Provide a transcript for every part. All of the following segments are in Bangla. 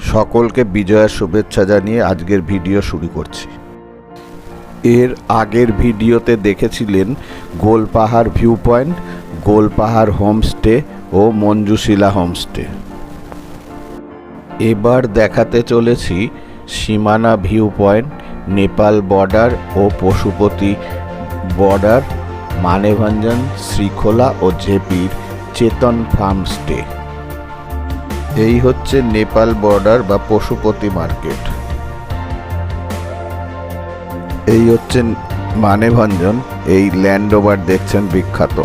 সকলকে বিজয়ার শুভেচ্ছা জানিয়ে আজকের ভিডিও শুরু করছি। এর আগের ভিডিওতে দেখেছিলেন Golpahar view point, Golpahar homestay ও মঞ্জুশিলা হোমস্টে। এবার দেখাতে চলেছি Simana view point, Nepal border ও পশুপতি বর্ডার, মানেভঞ্জন, শ্রীখোলা ও ঝেপির চেতন ফার্ম স্টে। এই হচ্ছে নেপাল বর্ডার বা পশুপতি মার্কেট। এই হচ্ছে মানেভঞ্জন। এই ল্যান্ডওভার দেখছেন বিখ্যাত।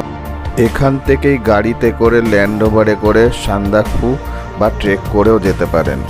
এখান থেকেই গাড়িতে করে ল্যান্ডওভারে করে সান্দাকফু বা ট্রেক করেও যেতে পারেন।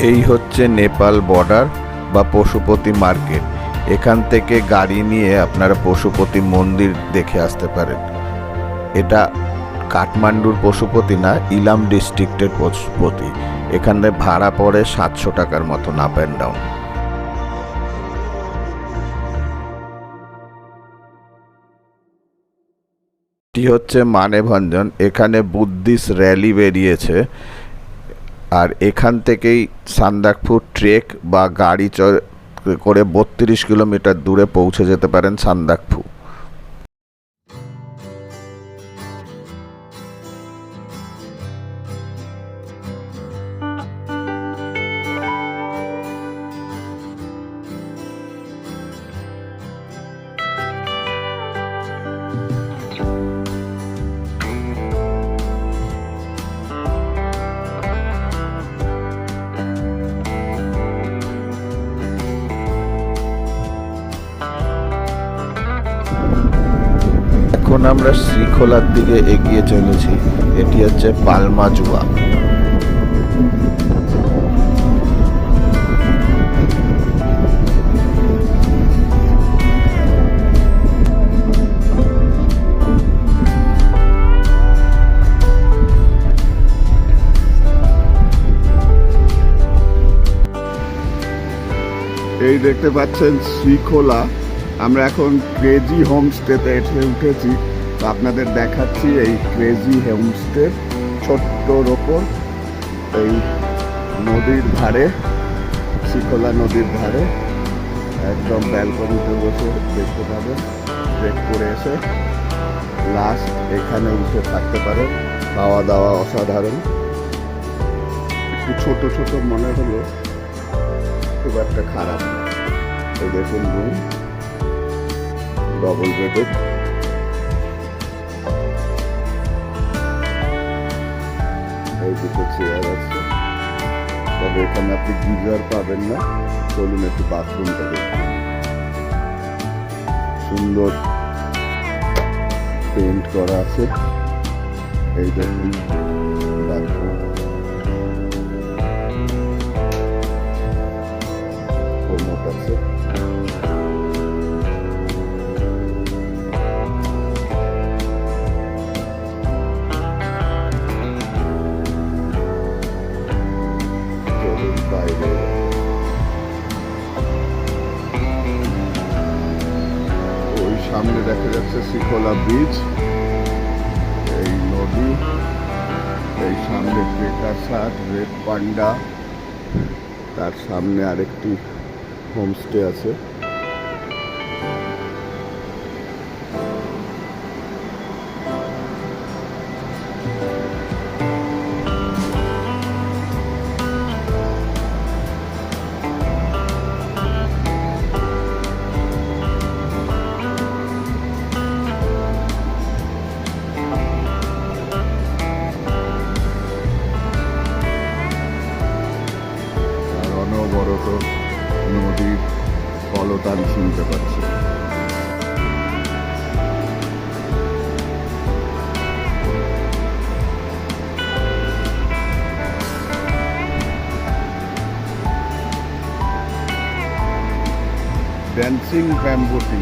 এই হচ্ছে নেপাল বর্ডার বা পশুপতি মার্কেট। এখান থেকে গাড়ি নিয়ে আপনারা পশুপতি মন্দির দেখে আসতে পারেন। এটা কাঠমান্ডুর পশুপতি না, ইলাম ডিস্ট্রিক্টের পশুপতি। এখানে ভাড়া পড়ে 700 টাকার মতন আপ অ্যান্ড ডাউন। এটি হচ্ছে মানেভঞ্জন। এখানে বুদ্ধিস্ট র্যালি বেরিয়েছে। আর এখান থেকেই সান্দাকফু ট্রেক বা গাড়ি করে 32 কিলোমিটার দূরে পৌঁছে যেতে পারেন সান্দাকফু। এখন আমরা শ্রীখোলার দিকে এগিয়ে চলেছি। এটি হচ্ছে পালমাজুয়া। এই দেখতে পাচ্ছেন শ্রীখোলা। আমরা এখন ক্রেজি হোমস্টেতে এসে উঠেছি। তো আপনাদের দেখাচ্ছি এই ক্রেজি হোমস্টে ছোট্টর ওপর এই নদীর ধারে, শ্রীখোলা নদীর ধারে একদম ব্যালকনিতে বসে দেখতে পাবেন। ট্রেক করে এসে লাস্ট এখানে উঠে থাকতে পারেন। খাওয়া দাওয়া অসাধারণ। একটু ছোট ছোট মনে হলো, খুব একটা খারাপ না। এই দেখুন রুম, ডবল বেডেড। এই দুটো চেয়ার আছে, তবে এখানে আপনি গিজার পাবেন না। চলুন একটু বাথরুমটা দেখুন। সুন্দর পেইন্ট করা আছে। এই দেখুন বাথরুম, কোমোড আছে। ওই সামনে দেখা যাচ্ছে শ্রীখোলা ব্রিজ, এই নদী, এই সামনে পেটাসাট, রেড পান্ডা, তার সামনে আরেকটি হোমস্টে আছে। মতো নদীর কলতান শুনতে পাচ্ছি। ড্যান্সিং ব্যাম্বু টি।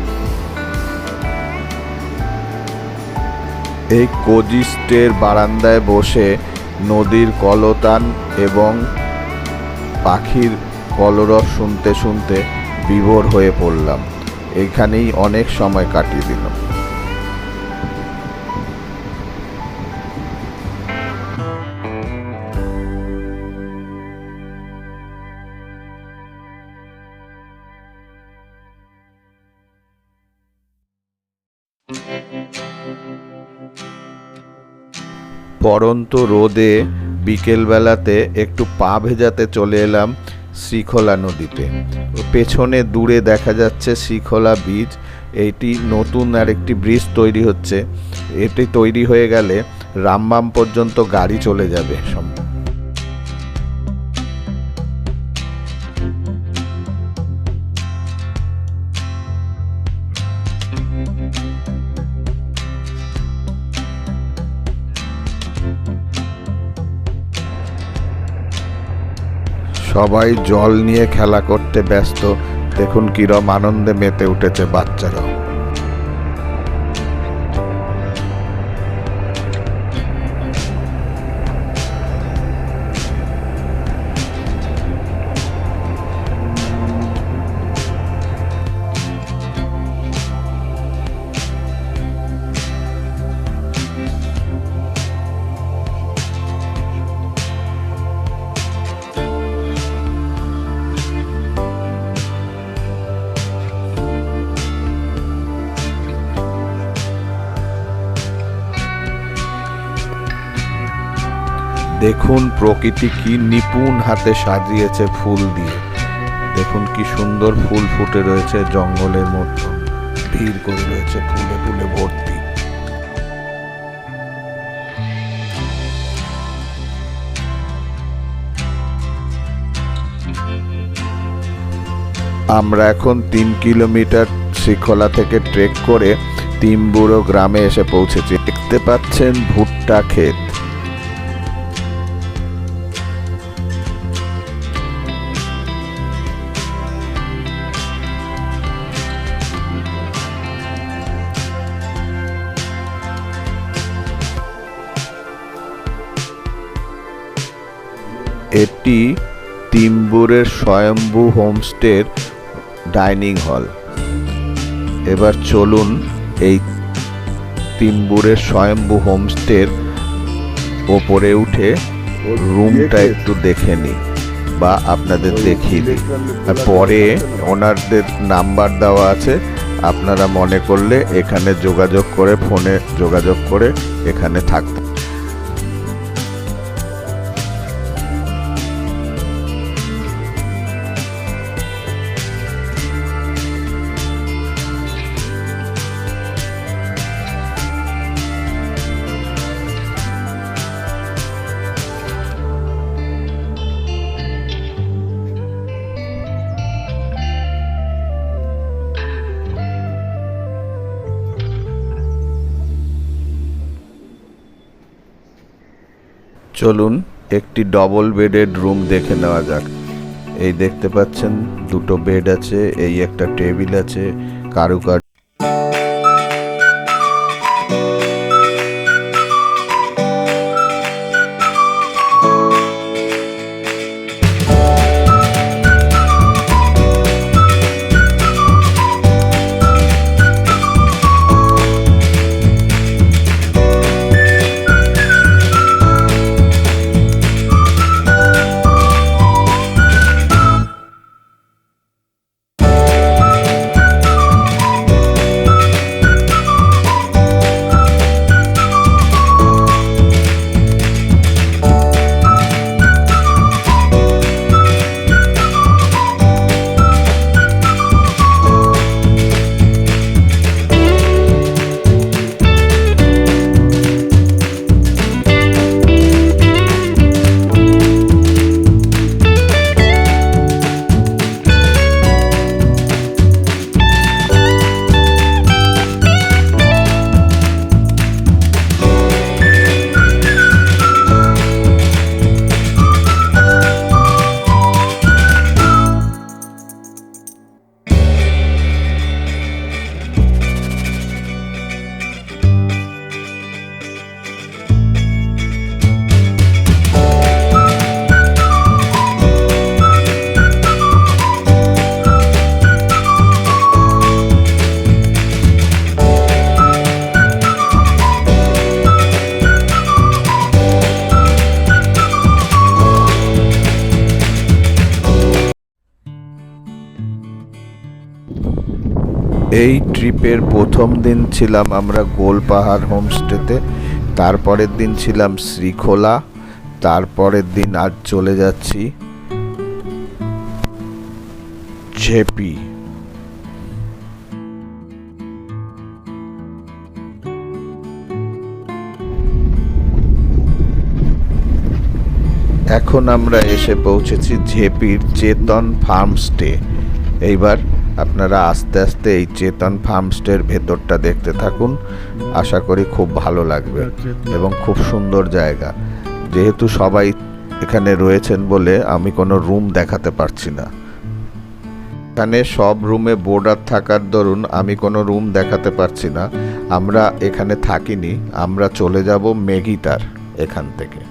এই কোজি স্টের বারান্দায় বসে নদীর কলতান এবং পাখির কলরব শুনতে শুনতে বিভোর হয়ে পড়লাম। এখানেই অনেক সময় কাটিয়ে দিলাম। পরন্ত রোদে বিকেলবেলাতে একটু পা ভেজাতে চলে এলাম শ্রীখোলা নদীতে। পেছনে দূরে দেখা যাচ্ছে শ্রীখোলা বীচ। এইটি নতুন আরেকটি ব্রিজ তৈরি হচ্ছে। এটি তৈরি হয়ে গেলে রামবাম পর্যন্ত গাড়ি চলে যাবে। সবাই জল নিয়ে খেলা করতে ব্যস্ত। দেখুন কিরম আনন্দে মেতে উঠেছে বাচ্চারা। দেখুন প্রকৃতি কি নিপুণ হাতে সাজিয়েছে ফুল দিয়ে। দেখুন কি সুন্দর ফুল ফুটে রয়েছে জঙ্গলের মধ্যে, ভিড় করে রয়েছে ফুলে ফুলে ভর্তি। আমরা এখন 3 কিলোমিটার শ্রীখোলা থেকে ট্রেক করে তিম্বুরো গ্রামে এসে পৌঁছেছি। দেখতে পাচ্ছেন ভুট্টা ক্ষেত। এটি তিম্বুরের স্বয়ম্ভু হোমস্টের ডাইনিং হল। এবার চলুন এই তিম্বুরের স্বয়ম্ভু হোমস্টের ওপরে উঠে রুমটা একটু দেখে নিই বা আপনাদের দেখিয়ে দিই। আর পরে ওনারদের নাম্বার দেওয়া আছে, আপনারা মনে করলে এখানে যোগাযোগ করে, ফোনে যোগাযোগ করে এখানে থাকতে। চলুন একটি ডবল বেডেড রুম দেখে নেওয়া যাক। এই দেখতে পাচ্ছেন দুটো বেড আছে, এই একটা টেবিল আছে, কারুকার্য। এই ট্রিপের প্রথম দিন ছিলাম আমরা গোলপাহাড় হোমস্টেতে, তারপরের দিন ছিলাম শ্রীখোলা, তারপরের দিন আজ চলে যাচ্ছি ঝেপি। এখন আমরা এসে পৌঁছেছি ঝেপির চেতন ফার্মস্টে। এইবার আপনারা আস্তে আস্তে এই চেতন ফার্মস্টের ভেতরটা দেখতে থাকুন, আশা করি খুব ভালো লাগবে এবং খুব সুন্দর জায়গা। যেহেতু সবাই এখানে রয়েছেন বলে আমি কোনো রুম দেখাতে পারছি না। এখানে সব রুমে বোর্ডার থাকার দরুন আমি কোনো রুম দেখাতে পারছি না। আমরা এখানে থাকিনি, আমরা চলে যাব মেঘিতার এখান থেকে।